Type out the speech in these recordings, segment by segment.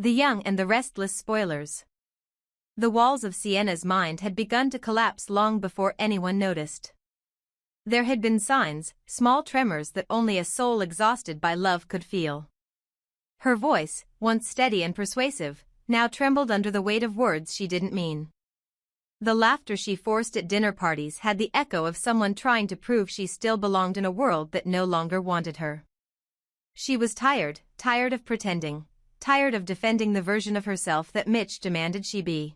The Young and the Restless spoilers. The walls of Sienna's mind had begun to collapse long before anyone noticed. There had been signs, small tremors that only a soul exhausted by love could feel. Her voice, once steady and persuasive, now trembled under the weight of words she didn't mean. The laughter she forced at dinner parties had the echo of someone trying to prove she still belonged in a world that no longer wanted her. She was tired of pretending, tired of defending the version of herself that Mitch demanded she be.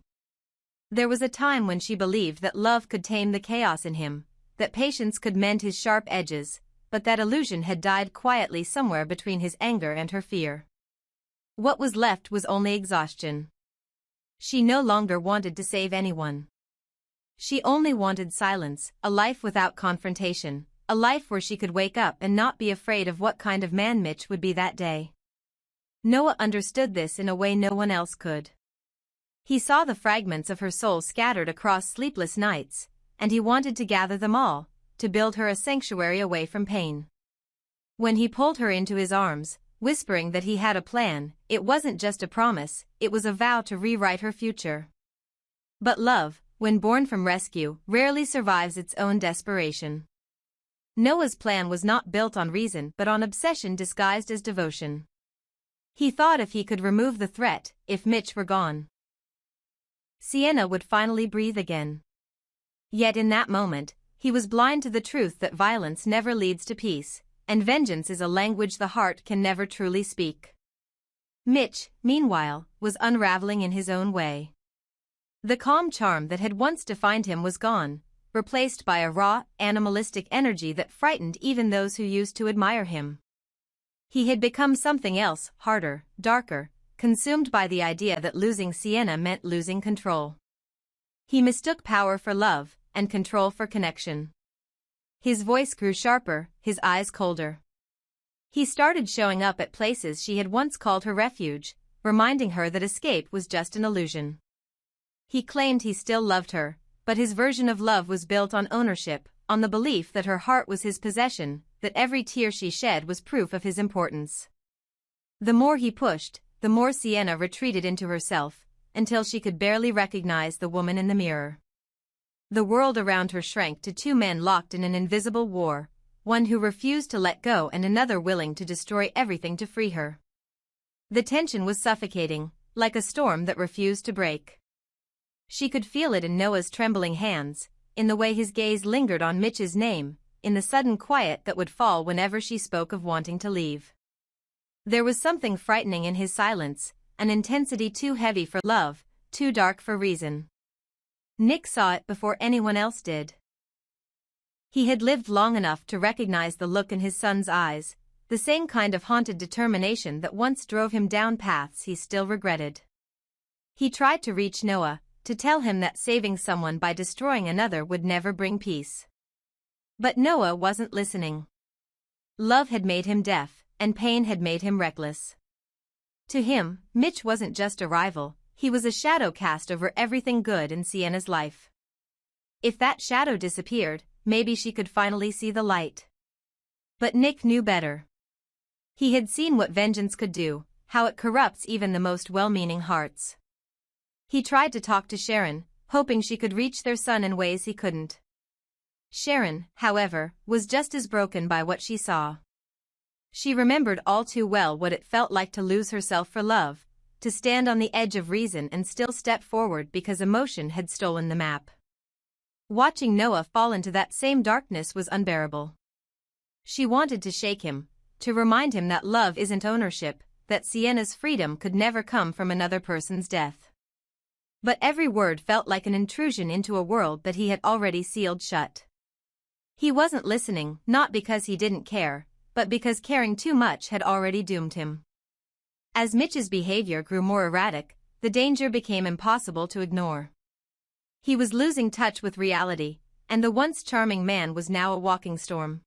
There was a time when she believed that love could tame the chaos in him, that patience could mend his sharp edges, but that illusion had died quietly somewhere between his anger and her fear. What was left was only exhaustion. She no longer wanted to save anyone. She only wanted silence, a life without confrontation, a life where she could wake up and not be afraid of what kind of man Mitch would be that day. Noah understood this in a way no one else could. He saw the fragments of her soul scattered across sleepless nights, and he wanted to gather them all, to build her a sanctuary away from pain. When he pulled her into his arms, whispering that he had a plan, it wasn't just a promise, it was a vow to rewrite her future. But love, when born from rescue, rarely survives its own desperation. Noah's plan was not built on reason but on obsession disguised as devotion. He thought if he could remove the threat, if Mitch were gone, Sienna would finally breathe again. Yet in that moment, he was blind to the truth that violence never leads to peace, and vengeance is a language the heart can never truly speak. Mitch, meanwhile, was unraveling in his own way. The calm charm that had once defined him was gone, replaced by a raw, animalistic energy that frightened even those who used to admire him. He had become something else, harder, darker, consumed by the idea that losing Sienna meant losing control. He mistook power for love, and control for connection. His voice grew sharper, his eyes colder. He started showing up at places she had once called her refuge, reminding her that escape was just an illusion. He claimed he still loved her, but his version of love was built on ownership, on the belief that her heart was his possession, that every tear she shed was proof of his importance. The more he pushed, the more Sienna retreated into herself, until she could barely recognize the woman in the mirror. The world around her shrank to two men locked in an invisible war, one who refused to let go and another willing to destroy everything to free her. The tension was suffocating, like a storm that refused to break. She could feel it in Noah's trembling hands, in the way his gaze lingered on Mitch's name, in the sudden quiet that would fall whenever she spoke of wanting to leave. There was something frightening in his silence, an intensity too heavy for love, too dark for reason. Nick saw it before anyone else did. He had lived long enough to recognize the look in his son's eyes, the same kind of haunted determination that once drove him down paths he still regretted. He tried to reach Noah, to tell him that saving someone by destroying another would never bring peace. But Noah wasn't listening. Love had made him deaf, and pain had made him reckless. To him, Mitch wasn't just a rival, he was a shadow cast over everything good in Sienna's life. If that shadow disappeared, maybe she could finally see the light. But Nick knew better. He had seen what vengeance could do, how it corrupts even the most well-meaning hearts. He tried to talk to Sharon, hoping she could reach their son in ways he couldn't. Sharon, however, was just as broken by what she saw. She remembered all too well what it felt like to lose herself for love, to stand on the edge of reason and still step forward because emotion had stolen the map. Watching Noah fall into that same darkness was unbearable. She wanted to shake him, to remind him that love isn't ownership, that Sienna's freedom could never come from another person's death. But every word felt like an intrusion into a world that he had already sealed shut. He wasn't listening, not because he didn't care, but because caring too much had already doomed him. As Mitch's behavior grew more erratic, the danger became impossible to ignore. He was losing touch with reality, and the once charming man was now a walking storm.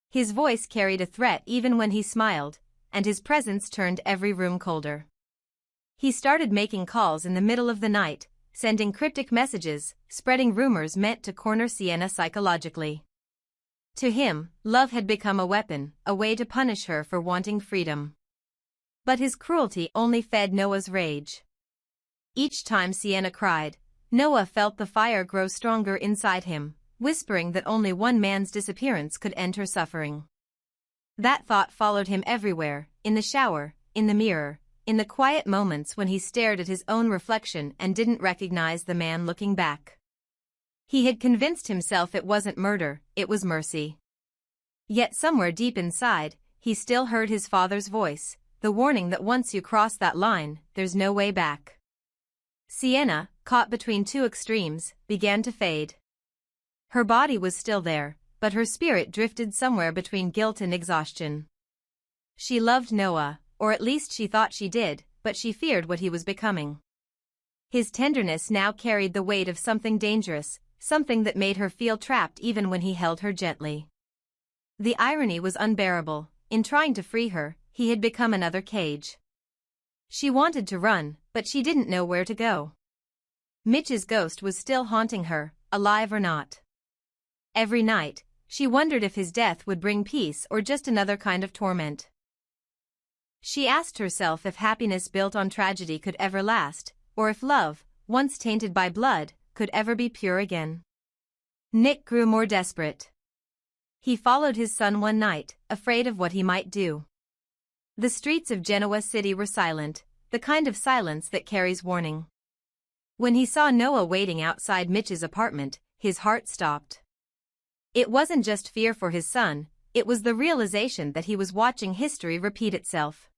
His voice carried a threat even when he smiled, and his presence turned every room colder. He started making calls in the middle of the night, sending cryptic messages, spreading rumors meant to corner Sienna psychologically. To him, love had become a weapon, a way to punish her for wanting freedom. But his cruelty only fed Noah's rage. Each time Sienna cried, Noah felt the fire grow stronger inside him, whispering that only one man's disappearance could end her suffering. That thought followed him everywhere, in the shower, in the mirror, in the quiet moments when he stared at his own reflection and didn't recognize the man looking back. He had convinced himself it wasn't murder, it was mercy. Yet somewhere deep inside, he still heard his father's voice, the warning that once you cross that line, there's no way back. Sienna, caught between two extremes, began to fade. Her body was still there, but her spirit drifted somewhere between guilt and exhaustion. She loved Noah, or at least she thought she did, but she feared what he was becoming. His tenderness now carried the weight of something dangerous, something that made her feel trapped even when he held her gently. The irony was unbearable. In trying to free her, he had become another cage. She wanted to run, but she didn't know where to go. Mitch's ghost was still haunting her, alive or not. Every night, she wondered if his death would bring peace or just another kind of torment. She asked herself if happiness built on tragedy could ever last, or if love, once tainted by blood, could ever be pure again. Nick grew more desperate. He followed his son one night, afraid of what he might do. The streets of Genoa City were silent, the kind of silence that carries warning. When he saw Noah waiting outside Mitch's apartment, his heart stopped. It wasn't just fear for his son, it was the realization that he was watching history repeat itself.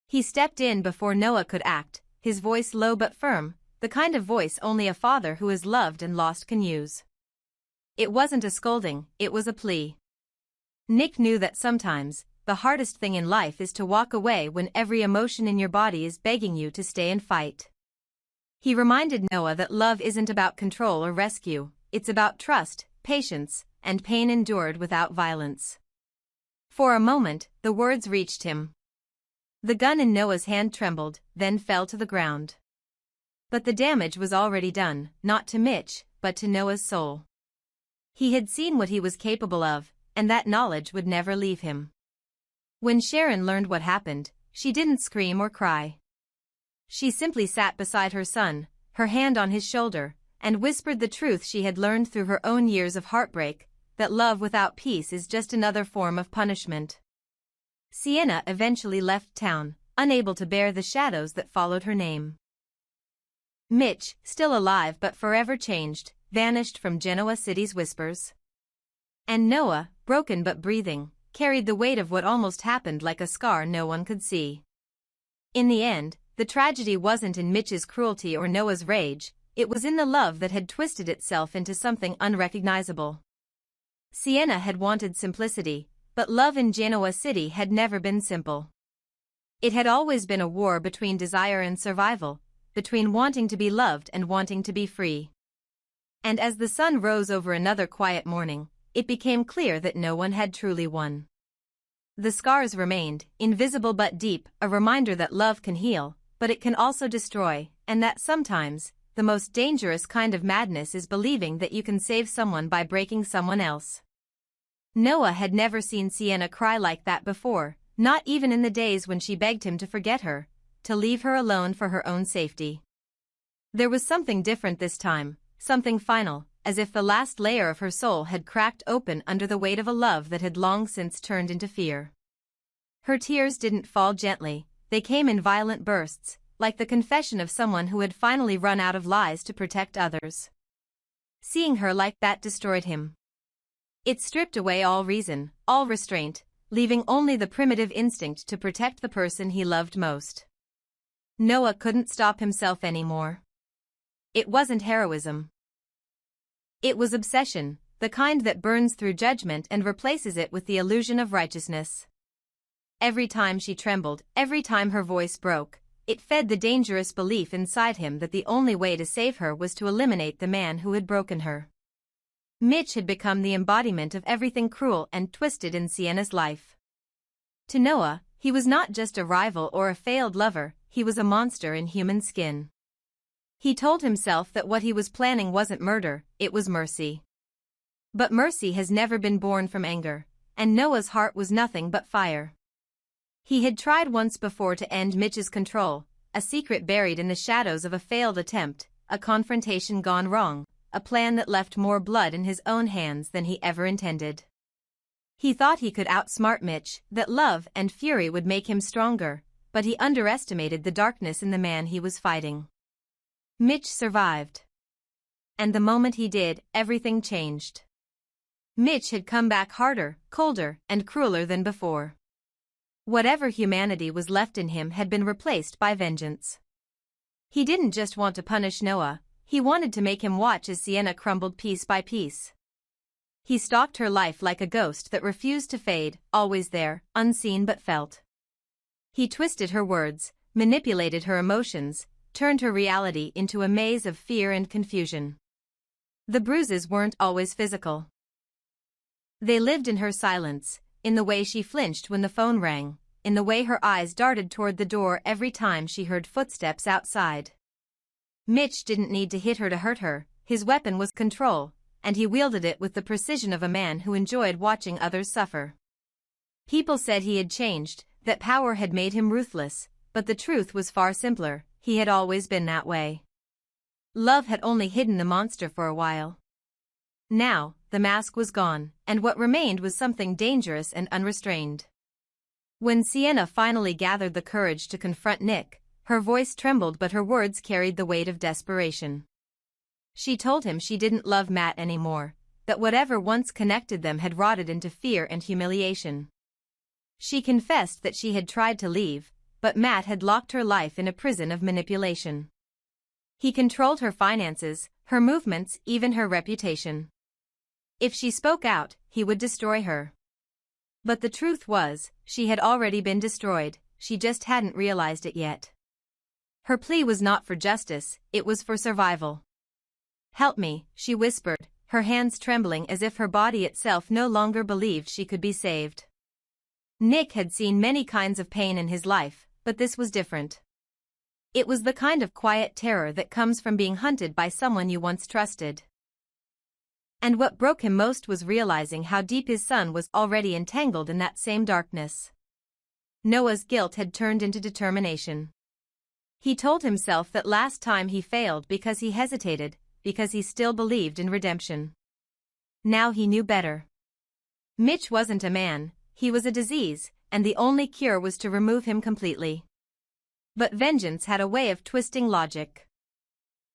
He stepped in before Noah could act, his voice low but firm, the kind of voice only a father who has loved and lost can use. It wasn't a scolding, it was a plea. Nick knew that sometimes, the hardest thing in life is to walk away when every emotion in your body is begging you to stay and fight. He reminded Noah that love isn't about control or rescue, it's about trust, patience, and pain endured without violence. For a moment, the words reached him. The gun in Noah's hand trembled, then fell to the ground. But the damage was already done, not to Mitch, but to Noah's soul. He had seen what he was capable of, and that knowledge would never leave him. When Sharon learned what happened, she didn't scream or cry. She simply sat beside her son, her hand on his shoulder, and whispered the truth she had learned through her own years of heartbreak, that love without peace is just another form of punishment. Sienna eventually left town, unable to bear the shadows that followed her name. Mitch, still alive but forever changed, vanished from Genoa City's whispers. And Noah, broken but breathing, carried the weight of what almost happened like a scar no one could see. In the end, the tragedy wasn't in Mitch's cruelty or Noah's rage, it was in the love that had twisted itself into something unrecognizable. Sienna had wanted simplicity, but love in Genoa City had never been simple. It had always been a war between desire and survival, between wanting to be loved and wanting to be free. And as the sun rose over another quiet morning, it became clear that no one had truly won. The scars remained, invisible but deep, a reminder that love can heal, but it can also destroy, and that sometimes, the most dangerous kind of madness is believing that you can save someone by breaking someone else. Noah had never seen Sienna cry like that before, not even in the days when she begged him to forget her, to leave her alone for her own safety. There was something different this time, something final, as if the last layer of her soul had cracked open under the weight of a love that had long since turned into fear. Her tears didn't fall gently, they came in violent bursts, like the confession of someone who had finally run out of lies to protect others. Seeing her like that destroyed him. It stripped away all reason, all restraint, leaving only the primitive instinct to protect the person he loved most. Noah couldn't stop himself anymore. It wasn't heroism. It was obsession, the kind that burns through judgment and replaces it with the illusion of righteousness. Every time she trembled, every time her voice broke, it fed the dangerous belief inside him that the only way to save her was to eliminate the man who had broken her. Mitch had become the embodiment of everything cruel and twisted in Sienna's life. To Noah, he was not just a rival or a failed lover, he was a monster in human skin. He told himself that what he was planning wasn't murder, it was mercy. But mercy has never been born from anger, and Noah's heart was nothing but fire. He had tried once before to end Mitch's control, a secret buried in the shadows of a failed attempt, a confrontation gone wrong, a plan that left more blood in his own hands than he ever intended. He thought he could outsmart Mitch, that love and fury would make him stronger, but he underestimated the darkness in the man he was fighting. Mitch survived. And the moment he did, everything changed. Mitch had come back harder, colder, and crueler than before. Whatever humanity was left in him had been replaced by vengeance. He didn't just want to punish Noah, he wanted to make him watch as Sienna crumbled piece by piece. He stalked her life like a ghost that refused to fade, always there, unseen but felt. He twisted her words, manipulated her emotions, turned her reality into a maze of fear and confusion. The bruises weren't always physical. They lived in her silence, in the way she flinched when the phone rang, in the way her eyes darted toward the door every time she heard footsteps outside. Mitch didn't need to hit her to hurt her, his weapon was control, and he wielded it with the precision of a man who enjoyed watching others suffer. People said he had changed, that power had made him ruthless, but the truth was far simpler, he had always been that way. Love had only hidden the monster for a while. Now, the mask was gone, and what remained was something dangerous and unrestrained. When Sienna finally gathered the courage to confront Nick, her voice trembled but her words carried the weight of desperation. She told him she didn't love Matt anymore, that whatever once connected them had rotted into fear and humiliation. She confessed that she had tried to leave, but Matt had locked her life in a prison of manipulation. He controlled her finances, her movements, even her reputation. If she spoke out, he would destroy her. But the truth was, she had already been destroyed, she just hadn't realized it yet. Her plea was not for justice, it was for survival. "Help me," she whispered, her hands trembling as if her body itself no longer believed she could be saved. Nick had seen many kinds of pain in his life, but this was different. It was the kind of quiet terror that comes from being hunted by someone you once trusted. And what broke him most was realizing how deep his son was already entangled in that same darkness. Noah's guilt had turned into determination. He told himself that last time he failed because he hesitated, because he still believed in redemption. Now he knew better. Mitch wasn't a man, he was a disease, and the only cure was to remove him completely. But vengeance had a way of twisting logic.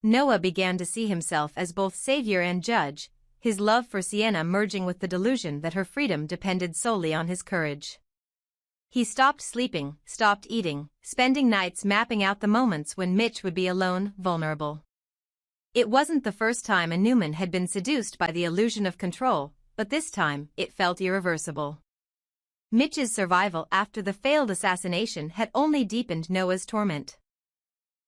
Noah began to see himself as both savior and judge, his love for Sienna merging with the delusion that her freedom depended solely on his courage. He stopped sleeping, stopped eating, spending nights mapping out the moments when Mitch would be alone, vulnerable. It wasn't the first time a Newman had been seduced by the illusion of control, but this time, it felt irreversible. Mitch's survival after the failed assassination had only deepened Noah's torment.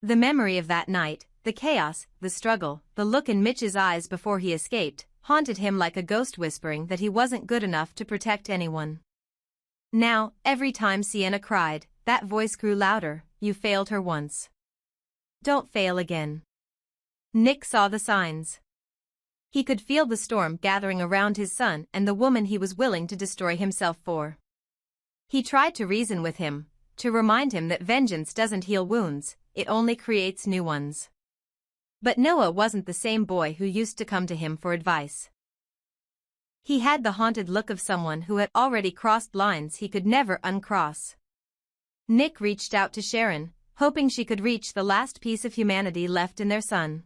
The memory of that night, the chaos, the struggle, the look in Mitch's eyes before he escaped, haunted him like a ghost whispering that he wasn't good enough to protect anyone. Now, every time Sienna cried, that voice grew louder, "You failed her once. Don't fail again." Nick saw the signs. He could feel the storm gathering around his son and the woman he was willing to destroy himself for. He tried to reason with him, to remind him that vengeance doesn't heal wounds, it only creates new ones. But Noah wasn't the same boy who used to come to him for advice. He had the haunted look of someone who had already crossed lines he could never uncross. Nick reached out to Sharon, hoping she could reach the last piece of humanity left in their son.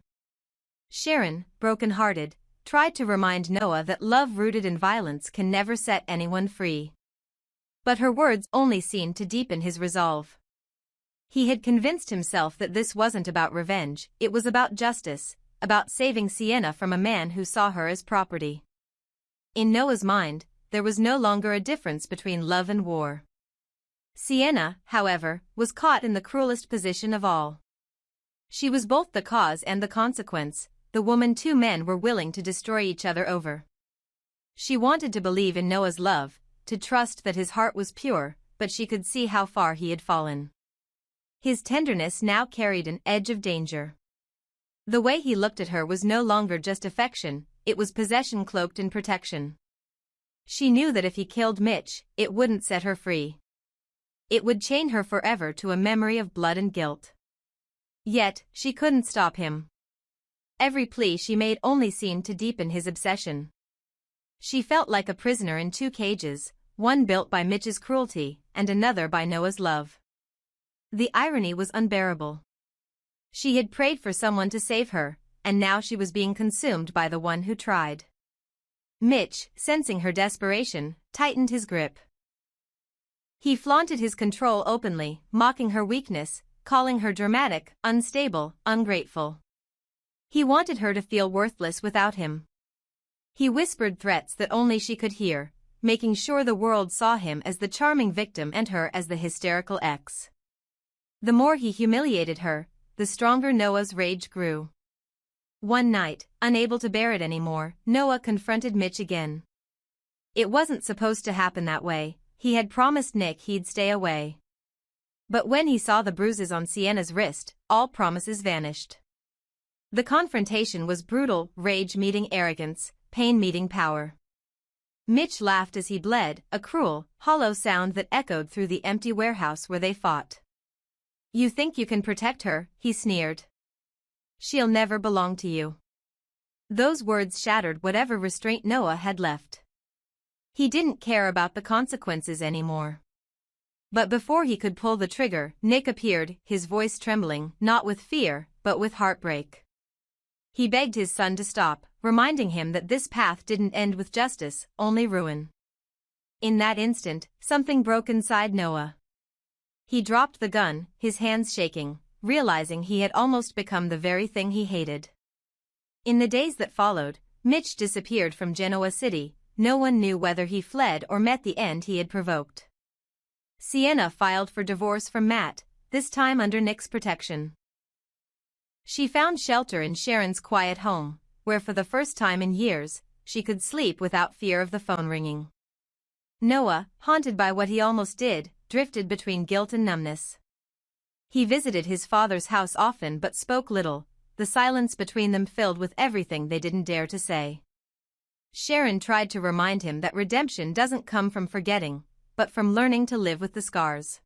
Sharon, broken-hearted, tried to remind Noah that love rooted in violence can never set anyone free. But her words only seemed to deepen his resolve. He had convinced himself that this wasn't about revenge, it was about justice, about saving Sienna from a man who saw her as property. In Noah's mind, there was no longer a difference between love and war. Sienna, however, was caught in the cruelest position of all. She was both the cause and the consequence, the woman two men were willing to destroy each other over. She wanted to believe in Noah's love, to trust that his heart was pure, but she could see how far he had fallen. His tenderness now carried an edge of danger. The way he looked at her was no longer just affection, it was possession cloaked in protection. She knew that if he killed Mitch, it wouldn't set her free. It would chain her forever to a memory of blood and guilt. Yet, she couldn't stop him. Every plea she made only seemed to deepen his obsession. She felt like a prisoner in two cages, one built by Mitch's cruelty, and another by Noah's love. The irony was unbearable. She had prayed for someone to save her, and now she was being consumed by the one who tried. Mitch, sensing her desperation, tightened his grip. He flaunted his control openly, mocking her weakness, calling her dramatic, unstable, ungrateful. He wanted her to feel worthless without him. He whispered threats that only she could hear, making sure the world saw him as the charming victim and her as the hysterical ex. The more he humiliated her, the stronger Noah's rage grew. One night, unable to bear it anymore, Noah confronted Mitch again. It wasn't supposed to happen that way. He had promised Nick he'd stay away. But when he saw the bruises on Sienna's wrist, all promises vanished. The confrontation was brutal, rage meeting arrogance, pain meeting power. Mitch laughed as he bled, a cruel, hollow sound that echoed through the empty warehouse where they fought. "You think you can protect her," he sneered. "She'll never belong to you." Those words shattered whatever restraint Noah had left. He didn't care about the consequences anymore. But before he could pull the trigger, Nick appeared, his voice trembling, not with fear, but with heartbreak. He begged his son to stop, reminding him that this path didn't end with justice, only ruin. In that instant, something broke inside Noah. He dropped the gun, his hands shaking, realizing he had almost become the very thing he hated. In the days that followed, Mitch disappeared from Genoa City. No one knew whether he fled or met the end he had provoked. Sienna filed for divorce from Matt, this time under Nick's protection. She found shelter in Sharon's quiet home, where for the first time in years, she could sleep without fear of the phone ringing. Noah, haunted by what he almost did, drifted between guilt and numbness. He visited his father's house often but spoke little, the silence between them filled with everything they didn't dare to say. Sharon tried to remind him that redemption doesn't come from forgetting, but from learning to live with the scars.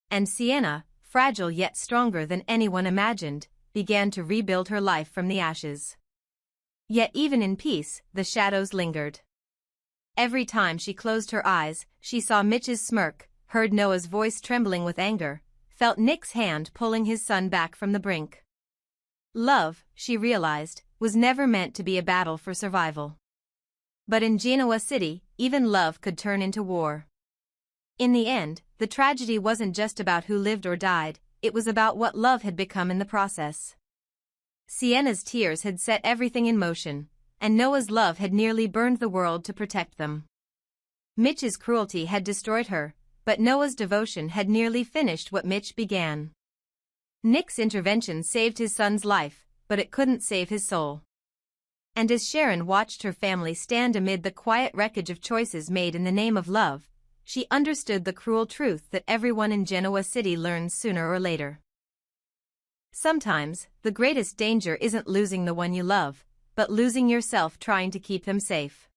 And Sienna, fragile yet stronger than anyone imagined, began to rebuild her life from the ashes. Yet even in peace, the shadows lingered. Every time she closed her eyes, she saw Mitch's smirk, heard Noah's voice trembling with anger, felt Nick's hand pulling his son back from the brink. Love, she realized, was never meant to be a battle for survival. But in Genoa City, even love could turn into war. In the end, the tragedy wasn't just about who lived or died, it was about what love had become in the process. Sienna's tears had set everything in motion, and Noah's love had nearly burned the world to protect them. Mitch's cruelty had destroyed her, but Noah's devotion had nearly finished what Mitch began. Nick's intervention saved his son's life, but it couldn't save his soul. And as Sharon watched her family stand amid the quiet wreckage of choices made in the name of love, she understood the cruel truth that everyone in Genoa City learns sooner or later. Sometimes, the greatest danger isn't losing the one you love, but losing yourself trying to keep them safe.